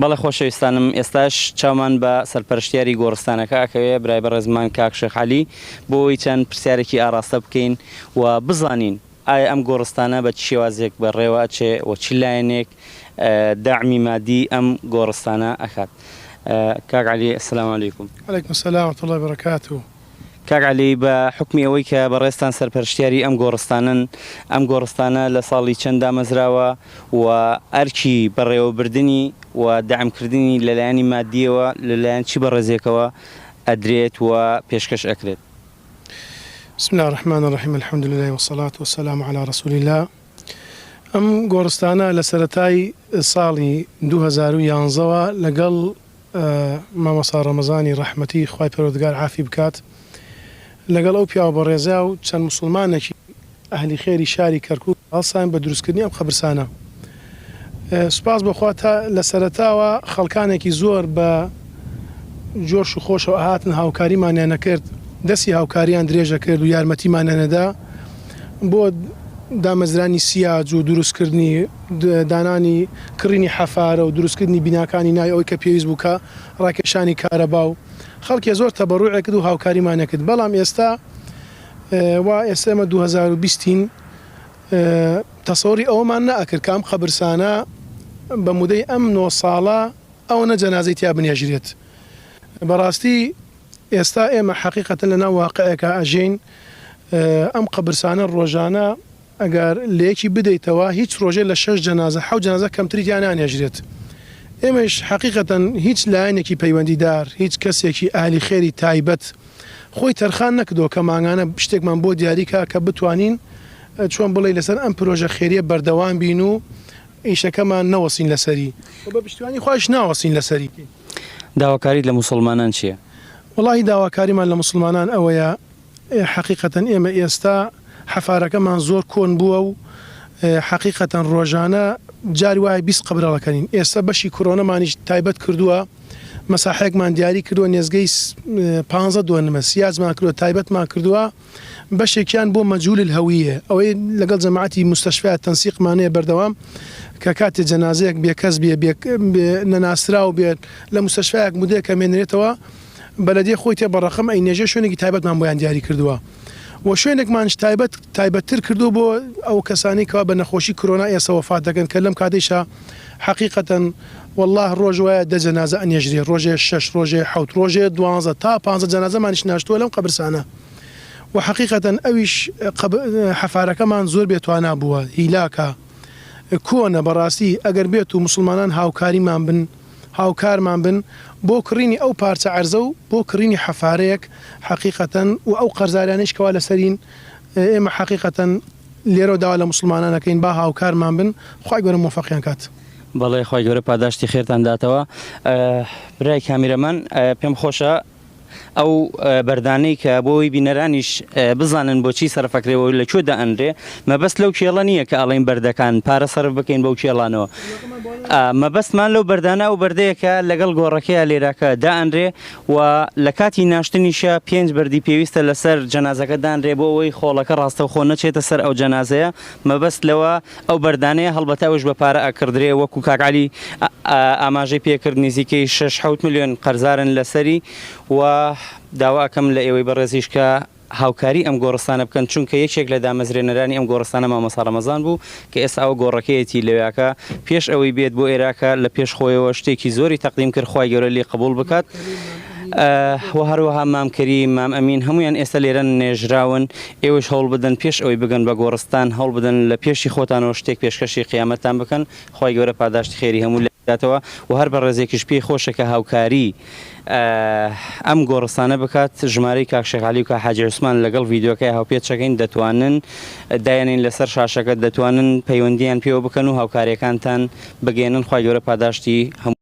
بەڵێ خۆشەویستانم ئێستاش چاومان بە سەرپەرشتیاری گۆڕستانەکە ئەکەوێ برای بەڕێزمان کاک شێخ عەلی بۆی چەند پرسیارێکی ئاراستە بکەین و بزانین ئایا ئەم گۆڕستانە بە شێوازێک بەڕێوە ئەچێ و چ لایەنێک داعمی مادی ئەم گۆڕستانە ئەکات. کاک عەلی ئەسەلامو عەلەیکوم. وعەلەیکوم سەلام وەرەحمەتوڵڵاهی وبەرەکاتوه. کاک عەلی بە حکمی ئەوەی کە بەڕێستان سەرپەرشتیاری ئەم گۆڕستانن، ئەم گۆڕستانە لە ساڵی چەند دامەزراوە و ئەرکی بەڕێوەبردننی و داعمکردنی لەلایەنی مادیەوە لەلایەن چی بەڕێزێکەوە ئەدرێت و پێشکەش ئەکرێت؟ بسم الله الرحمن الرحیم الحمد لله والصلاة والسلام على رسول الله. ئەم گۆڕستانە لە سەرەتای ساڵی 2011ەوە لەگەڵ مامۆستا ڕەمەزانی ڕەحمەتی خوای پەروەردگار عافی بکات لەگەڵ ئەو پیاوە بەڕێزا و چەند موسڵمانێکی ئەهلی خێری شاری کەرکووک هەڵسان بە دروستکردنی ئەم خەبرسانە. سوپاس بەخوا تا لە سەرەتاوە خەڵکانێکی زۆر بە جۆش و خۆشەوە هاتن هاوکاریمانیان نەکرد، دەستی هاوکاریان درێژە کرد و یارمەتیمانیان نەدا بۆ دامەزرانی سیاج و دروستکردنی دانانی کڕینی حەفارە و دروستکردنی بیناکانی ناوی ئەوەی کە پێویست بووکە ڕاکێشانی کارەبا و خەڵکی زۆر تەبەڕوعێ کرد و هاوکاریمان نەکرد. بەڵام ئێستا وا ئێستێمە 2020ین تەسەوری ئەوەمان نەئەکرد کە ئەم خەبرسانە بە مودەی ئەم 9 ساڵە ئەوەنە جەنازەی تیا بنێژرێت. بەڕاستی ئێستا ئێمە حەقیقەتەن لەناو واقعەکە ئەژین ئەم قەبرسانە ڕۆژانە ئەگەر لەیەکی بدەیتەوە هیچ ڕۆژێ لە 6 جەنازە 7 جەنازە کەمتریان نانێژرێت. ئێمەش حەقیقەتەن هیچ لایەنێکی پەیوەندیدار، هیچ کەسێکی ئاهلی خێری تایبەت خۆی تەرخان نەکردەوە کە ماگانە شتێکمان بۆ دیاریکە کە بتوانین چۆن بڵێ لەسەر ئەم پرۆژە خێریە بەردەوام بین و ئیشەکەمان نەوەسین لەسەری و بە پشتیوانی خۆش ناوەسین لەسەری. داواکاریت لە موسڵمانان چییە؟ وەڵاهی داواکاریمان لە موسڵمانان ئەوەیە حەقیقەتەن ئێمە ئێستا حەفارەکەمان زۆر کۆن بووە و حەقیقەتەن ڕۆژانە جاری وایە 20 قبرەڵەکەنین. ئێستا بەشی کۆرۆنەمانیش تایبەت کردووە، مەساحەیەکمان دیاری کردووە، نێزگەی 15 دوێنمە سیازمان کردووە، تایبەتمان کردووە، بەشێکیان بۆ مەجهول الهەویە ئەوەی لەگەڵ جەماعەتی مستەشفیات تەنسیقمانەیە بەردەوام کە کاتێ جەنازەیەک بێکەس نەناسراو بێت لە مستەشفیاک مودەیەکە مێنرێتەوە بەلەدێ خۆی تێ بەڕەخەم ئەینێژە شوێنێکی تایبەتمان بۆیان دیاری کردووە و شوێنێکمانش تایبەتتر کردو بۆ ئەو کەسانی کەوا بە نەخۆشی کۆرۆنا ئێستا وەفات دەکەن کە لەم کاتێشە حەقیقەتەن والله ڕۆژ وایە 10 جەنازە ئەنێژرێ، ڕۆژێ 6 ڕۆژێ 7 ڕۆژێ 12 تا 15 جەنازەمانیش ناشتووە لەم قەبرسانە و حەقیقەتەن ئەویش حەفارەکەمان زۆر بێتوانە بووە هیلاکە کۆنە. بەڕاستی ئەگەر بێت و مسلمانان هاوکاریمان بن هاوکارمان بن بۆ کڕینی ئەو پارچە عەرزە و بۆ کڕینی حەفارەیەک حەقیقەتەن و ئەو قەرزاریانەش کەوا لەسەرین ئێمە حەقیقەتەن لێرە داوا لە مسلمانانەکەین با هاوکارمان بن. خوای گەورە موفەقیان کات. بەڵێ خوای گەورە پاداشتی خێرتان داتەوە. برای کامیرەمان پێم خۆشە ئەو بەردانەی کە بۆی بینەرانیش بزانن بۆچی سەرفەکرێەوە لەکوێ دائەنرێ مەبەست لەو کێڵە نییە کە ئەڵێن بەردەکان پارە سەرف بکەین بەو کێڵانەوە. مەبەستمان لەو بەردانە و بەردەیەکە لەگەڵ گۆڕەکەیە لێراکە دائەنرێ و لە کاتی ناشتنیشە 5 بەردی پێویستە لەسەر جەنازەکە دانرێ بۆ ئەوەی خۆڵەکە ڕاستەوخۆ نەچێتە سەر ئەو جەنازەیە. مەبەست لەوە ئەو بەردانەیە هەڵبەتاوش بە پارە ئەکردرێ وەکو کاک عەلی ئاماژەی پێکرد نزیکەی 6-7 ملیۆن قەرزارن لەسەری و داواکەم لە ئێوەی بەڕێزیش کە هاوکاری ئەم گۆڕستانە بکەن چونکە یەکێک لە دامەزرێنەرانی ئەم گۆڕستانە مامۆستا ڕەمەزان بوو کە ئێستا ئەو گۆڕەکەیەتی لەوێکە پێش ئەوەی بێت بۆ عێراقە لە پێش خۆیەوە شتێکی زۆری تەقدیم کرد خوای گەورە لێ قبول بکات و هەروەها مامکەری مام ئەمین هەمویان ئێستا لێرە نێژراون. ئێوەش هەوڵ بدەن پێش ئەوەی بگەن بە گۆڕستان هەوڵ بدەن لە پێشی خۆتانەوە شتێک پێشکەشی قیامەتان بکەن. خوای گەورە پاداشتی خێری هەموو لێداتەوە و هەر بە ڕێزێکیش پێی خۆشە کە هاوکاری ئەم گۆڕستانە بکات. ژمارەی کاک شێخ عەلی و کاک حاجی عوسمان لەگەڵ ڤیدیۆکەی هاوپێچەکەین دەتوانن دایانین لەسەر شاشەکە دەتوانن پەیوەندیان پێوە بکەن و هاوکاریەکانتان بگەێنن. خوای گەورە پاداشتی هەموو